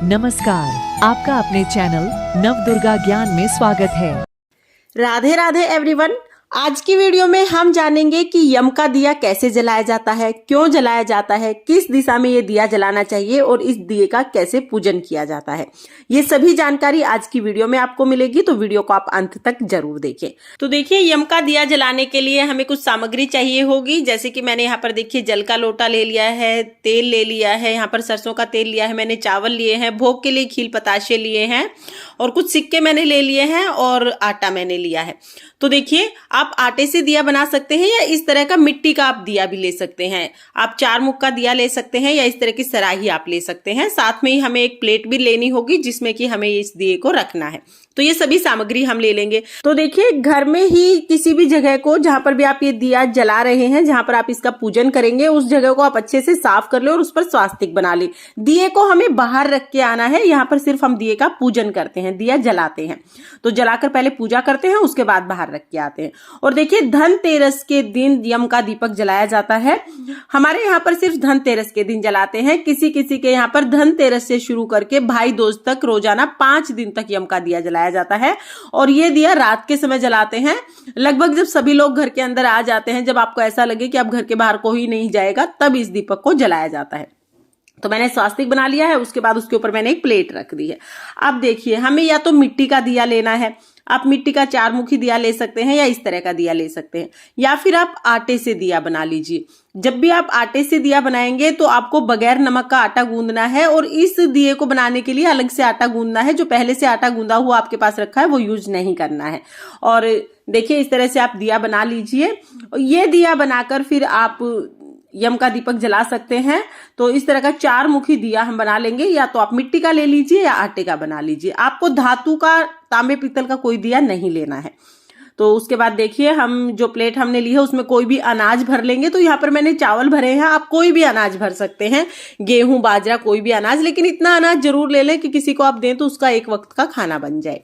नमस्कार, आपका अपने चैनल नवदुर्गा ज्ञान में स्वागत है। राधे राधे एवरीवन। आज की वीडियो में हम जानेंगे कि यम का दिया कैसे जलाया जाता है, क्यों जलाया जाता है, किस दिशा में ये दिया जलाना चाहिए और इस दिए का कैसे पूजन किया जाता है। ये सभी जानकारी आज की वीडियो में आपको मिलेगी, तो वीडियो को आप अंत तक जरूर देखें। तो देखिए, यम का दिया जलाने के लिए हमें कुछ सामग्री चाहिए होगी। जैसे कि मैंने यहाँ पर देखिए जल का लोटा ले लिया है, तेल ले लिया है, यहाँ पर सरसों का तेल लिया है, मैंने चावल लिए हैं, भोग के लिए खील पताशे लिए हैं और कुछ सिक्के मैंने ले लिए हैं और आटा मैंने लिया है। तो देखिए, आप आटे से दिया बना सकते हैं या इस तरह का मिट्टी का आप दिया भी ले सकते हैं। आप 4 मुख का दिया ले सकते हैं या इस तरह की सराही आप ले सकते हैं। साथ में ही हमें एक प्लेट भी लेनी होगी जिसमें कि हमें इस दिए को रखना है। तो ये सभी सामग्री हम ले लेंगे। तो देखिए, घर में ही किसी भी जगह को जहां पर भी आप ये दिया जला रहे हैं, जहां पर आप इसका पूजन करेंगे, उस जगह को आप अच्छे से साफ कर ले और उस पर स्वास्तिक बना ले। दिए को हमें बाहर रख के आना है। यहाँ पर सिर्फ हम दिए का पूजन करते हैं, दिया जलाते हैं। तो जलाकर पहले पूजा करते हैं, उसके बाद बाहर रख के आते हैं। और देखिए, धनतेरस के दिन यम का दीपक जलाया जाता है। हमारे यहाँ पर सिर्फ धनतेरस के दिन जलाते हैं। किसी किसी के यहाँ पर धनतेरस से शुरू करके भाई दूज तक रोजाना 5 दिन तक यम का दिया जलाया जाता है। और ये दिया रात के समय जलाते हैं। लगभग जब सभी लोग घर के अंदर आ जाते हैं, जब आपको ऐसा लगे कि अब घर के बाहर कोई नहीं जाएगा, तब इस दीपक को जलाया जाता है। तो मैंने स्वास्तिक बना लिया है, उसके बाद उसके ऊपर मैंने एक प्लेट रख दी है। अब देखिए, हमें या तो मिट्टी का दिया लेना है, आप मिट्टी का 4 मुखी दिया ले सकते हैं या इस तरह का दिया ले सकते हैं, या फिर आप आटे से दिया बना लीजिए। जब भी आप आटे से दिया बनाएंगे तो आपको बगैर नमक का आटा गूंदना है और इस दिए को बनाने के लिए अलग से आटा गूंदना है। जो पहले से आटा गूंदा हुआ आपके पास रखा है वो यूज नहीं करना है। और देखिए, इस तरह से आप दिया बना लीजिए। ये दिया बनाकर फिर आप यम का दीपक जला सकते हैं। तो इस तरह का 4 मुखी दिया हम बना लेंगे। या तो आप मिट्टी का ले लीजिए या आटे का बना लीजिए। आपको धातु का, तांबे पीतल का कोई दिया नहीं लेना है। तो उसके बाद देखिए, हम जो प्लेट हमने ली है उसमें कोई भी अनाज भर लेंगे। तो यहाँ पर मैंने चावल भरे हैं, आप कोई भी अनाज भर सकते हैं, गेहूं, बाजरा, कोई भी अनाज, लेकिन इतना अनाज जरूर ले लें कि किसी को आप दें तो उसका एक वक्त का खाना बन जाए।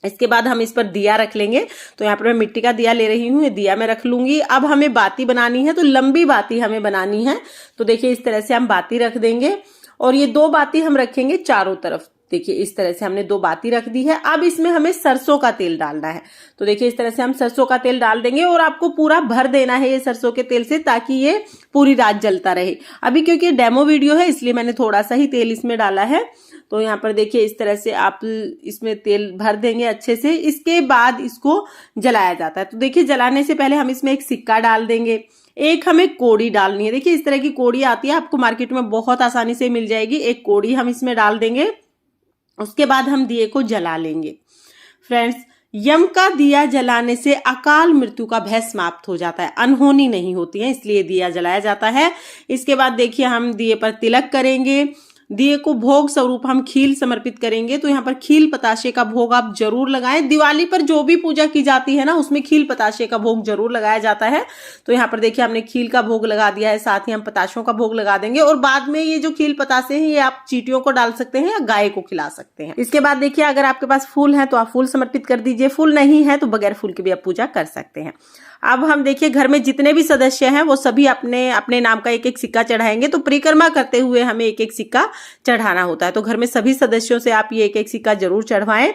इसके बाद हम इस पर दिया रख लेंगे। तो यहाँ पर मैं मिट्टी का दिया ले रही हूँ, ये दिया मैं रख लूंगी। अब हमें बाती बनानी है, तो लंबी बाती हमें बनानी है। तो देखिए, इस तरह से हम बाती रख देंगे और ये 2 बाती हम रखेंगे चारों तरफ। देखिए, इस तरह से हमने 2 बाती रख दी है। अब इसमें हमें सरसों का तेल डालना है। तो देखिए, इस तरह से हम सरसों का तेल डाल देंगे और आपको पूरा भर देना है ये सरसों के तेल से, ताकि ये पूरी रात जलता रहे। अभी क्योंकि डेमो वीडियो है इसलिए मैंने थोड़ा सा ही तेल इसमें डाला है। तो यहाँ पर देखिए, इस तरह से आप इसमें तेल भर देंगे अच्छे से। इसके बाद इसको जलाया जाता है। तो देखिए, जलाने से पहले हम इसमें एक सिक्का डाल देंगे। एक हमें कोड़ी डालनी है। देखिए, इस तरह की कोड़ी आती है, आपको मार्केट में बहुत आसानी से मिल जाएगी। एक कोड़ी हम इसमें डाल देंगे। उसके बाद हम दिए को जला लेंगे। फ्रेंड्स, यम का दिया जलाने से अकाल मृत्यु का भय समाप्त हो जाता है, अनहोनी नहीं होती है, इसलिए दिया जलाया जाता है। इसके बाद देखिए, हम दिए पर तिलक करेंगे। दिए को भोग स्वरूप हम खील समर्पित करेंगे। तो यहाँ पर खील पताशे का भोग आप जरूर लगाएं। दिवाली पर जो भी पूजा की जाती है ना, उसमें खील पताशे का भोग जरूर लगाया जाता है। तो यहाँ पर देखिए, हमने खील का भोग लगा दिया है, साथ ही हम पताशों का भोग लगा देंगे। और बाद में ये जो खील पताशे हैं, ये आप चींटियों को डाल सकते हैं या गाय को खिला सकते हैं। इसके बाद देखिए, अगर आपके पास फूल है तो आप फूल समर्पित कर दीजिए, फूल नहीं है तो बगैर फूल के भी आप पूजा कर सकते हैं। अब हम देखिए, घर में जितने भी सदस्य हैं वो सभी अपने अपने नाम का एक एक सिक्का चढ़ाएंगे। तो परिक्रमा करते हुए हमें एक एक सिक्का चढ़ाना होता है। तो घर में सभी सदस्यों से आप ये एक एक सिक्का जरूर चढ़वाएं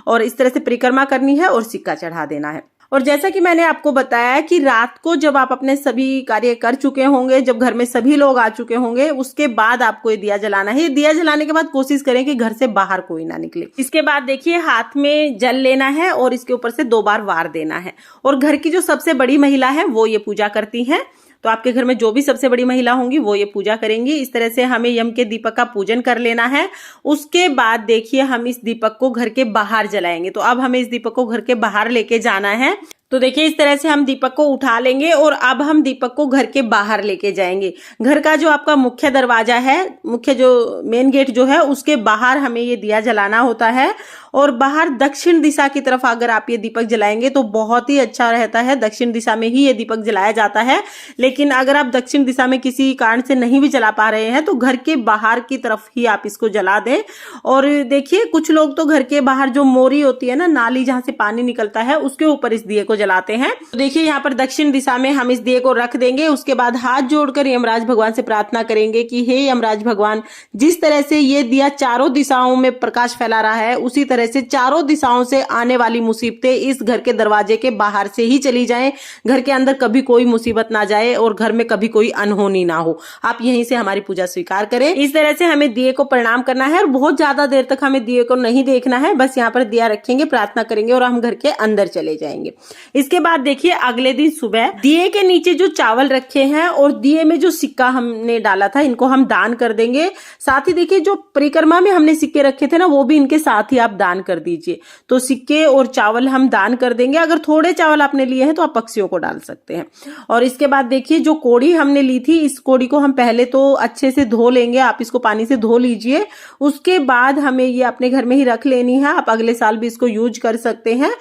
और इस तरह से परिक्रमा करनी है और सिक्का चढ़ा देना है। और जैसा कि मैंने आपको बताया कि रात को जब आप अपने सभी कार्य कर चुके होंगे, जब घर में सभी लोग आ चुके होंगे, उसके बाद आपको ये दिया जलाना है। ये दिया जलाने के बाद कोशिश करें कि घर से बाहर कोई ना निकले। इसके बाद देखिए, हाथ में जल लेना है और इसके ऊपर से 2 बार वार देना है। और घर की जो सबसे बड़ी महिला है वो ये पूजा करती है। तो आपके घर में जो भी सबसे बड़ी महिला होंगी वो ये पूजा करेंगी। इस तरह से हमें यम के दीपक का पूजन कर लेना है। उसके बाद देखिए, हम इस दीपक को घर के बाहर जलाएंगे। तो अब हमें इस दीपक को घर के बाहर लेके जाना है। तो देखिए, इस तरह से हम दीपक को उठा लेंगे और अब हम दीपक को घर के बाहर लेके जाएंगे। घर का जो आपका मुख्य दरवाजा है, मुख्य जो मेन गेट जो है, उसके बाहर हमें ये दिया जलाना होता है। और बाहर दक्षिण दिशा की तरफ अगर आप ये दीपक जलाएंगे तो बहुत ही अच्छा रहता है। दक्षिण दिशा में ही ये दीपक जलाया जाता है। लेकिन अगर आप दक्षिण दिशा में किसी कारण से नहीं भी जला पा रहे हैं तो घर के बाहर की तरफ ही आप इसको जला दें। और देखिए, कुछ लोग तो घर के बाहर जो मोरी होती है ना, नाली जहां से पानी निकलता है, उसके ऊपर इस दिए को जलाते हैं। तो देखिए यहाँ पर दक्षिण दिशा में हम इस दिए को रख देंगे। उसके बाद हाथ जोड़कर यमराज भगवान से प्रार्थना करेंगे कि हे यमराज भगवान, जिस तरह से ये दिया चारों दिशाओं में प्रकाश फैला रहा है, उसी तरह से चारों दिशाओं से आने वाली मुसीबतें इस घर के दरवाजे के बाहर से ही चली जाएं, घर के अंदर कभी कोई मुसीबत ना जाए और घर में कभी कोई अनहोनी ना हो। आप यहीं से हमारी पूजा स्वीकार करें। इस तरह से हमें दिए को प्रणाम करना है और बहुत ज्यादा देर तक हमें दिए को नहीं देखना है, बस यहाँ पर दिया रखेंगे, प्रार्थना करेंगे और हम घर के अंदर चले जाएंगे। इसके बाद देखिए अगले दिन सुबह दिए के नीचे जो चावल रखे हैं और दिए में जो सिक्का हमने डाला था, इनको हम दान कर देंगे। साथ ही देखिए जो परिक्रमा में हमने सिक्के रखे थे ना, वो भी इनके साथ ही आप दान कर दीजिए। तो सिक्के और चावल हम दान कर देंगे। अगर थोड़े चावल आपने लिए हैं तो आप पक्षियों को डाल सकते हैं। और इसके बाद देखिए जो कोड़ी हमने ली थी, इस कोड़ी को हम पहले तो अच्छे से धो लेंगे। आप इसको पानी से धो लीजिए। उसके बाद हमें ये अपने घर में ही रख लेनी है। आप अगले साल भी इसको यूज कर सकते हैं।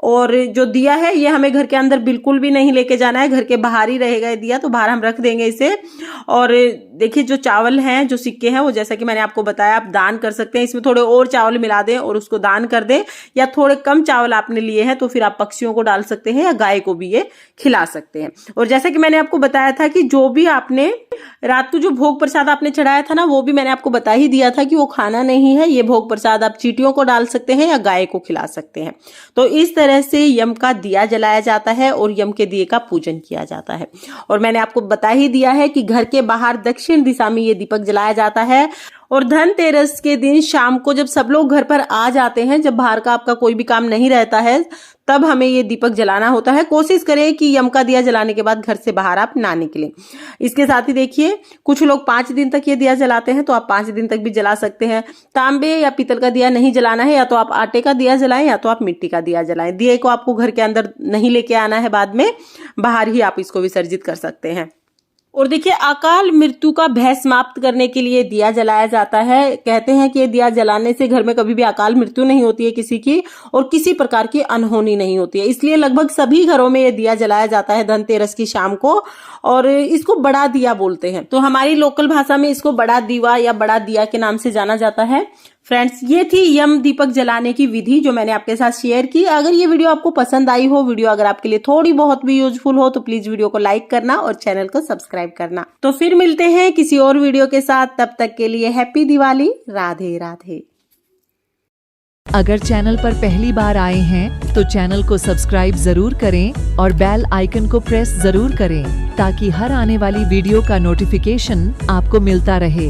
और जो दिया है ये हमें घर के अंदर बिल्कुल भी नहीं लेके जाना है, घर के बाहर ही रहेगा ये दिया, तो बाहर हम रख देंगे इसे। और देखिए जो चावल हैं, जो सिक्के हैं, वो जैसा कि मैंने आपको बताया आप दान कर सकते हैं। इसमें थोड़े और चावल मिला दें और उसको दान कर दें, या थोड़े कम चावल आपने लिए हैं तो फिर आप पक्षियों को डाल सकते हैं या गाय को भी ये खिला सकते हैं। और जैसा कि मैंने आपको बताया था कि जो भी आपने रात को जो भोग प्रसाद आपने चढ़ाया था ना, वो भी मैंने आपको बता ही दिया था कि वो खाना नहीं है। ये भोग प्रसाद आप चींटियों को डाल सकते हैं या गाय को खिला सकते हैं। तो इस तरह से यम का दिया जलाया जाता है और यम के दिए का पूजन किया जाता है। और मैंने आपको बता ही दिया है कि घर के बाहर दक्षिण दिशा में ये दीपक जलाया जाता है। और धनतेरस के दिन शाम को जब सब लोग घर पर आ जाते हैं, जब बाहर का आपका कोई भी काम नहीं रहता है, तब हमें ये दीपक जलाना होता है। कोशिश करें कि यम का दिया जलाने के बाद घर से बाहर आप ना निकलें। इसके साथ ही देखिए कुछ लोग 5 दिन तक ये दिया जलाते हैं, तो आप 5 दिन तक भी जला सकते हैं। तांबे या पीतल का दिया नहीं जलाना है, या तो आप आटे का दिया जलाएं या तो आप मिट्टी का दिया जलाएं। दिए को आपको घर के अंदर नहीं लेके आना है, बाद में बाहर ही आप इसको विसर्जित कर सकते हैं। और देखिए अकाल मृत्यु का भय समाप्त करने के लिए दिया जलाया जाता है। कहते हैं कि ये दिया जलाने से घर में कभी भी अकाल मृत्यु नहीं होती है किसी की, और किसी प्रकार की अनहोनी नहीं होती है। इसलिए लगभग सभी घरों में ये दिया जलाया जाता है धनतेरस की शाम को, और इसको बड़ा दिया बोलते हैं। तो हमारी लोकल भाषा में इसको बड़ा दीवा या बड़ा दिया के नाम से जाना जाता है। फ्रेंड्स, ये थी यम दीपक जलाने की विधि जो मैंने आपके साथ शेयर की। अगर ये वीडियो आपको पसंद आई हो, वीडियो अगर आपके लिए थोड़ी बहुत भी यूजफुल हो, तो प्लीज वीडियो को लाइक करना और चैनल को सब्सक्राइब करना। तो फिर मिलते हैं किसी और वीडियो के साथ, तब तक के लिए हैप्पी दिवाली। राधे राधे। अगर चैनल पर पहली बार आए हैं तो चैनल को सब्सक्राइब जरूर करें और बेल आइकन को प्रेस जरूर करें, ताकि हर आने वाली वीडियो का नोटिफिकेशन आपको मिलता रहे।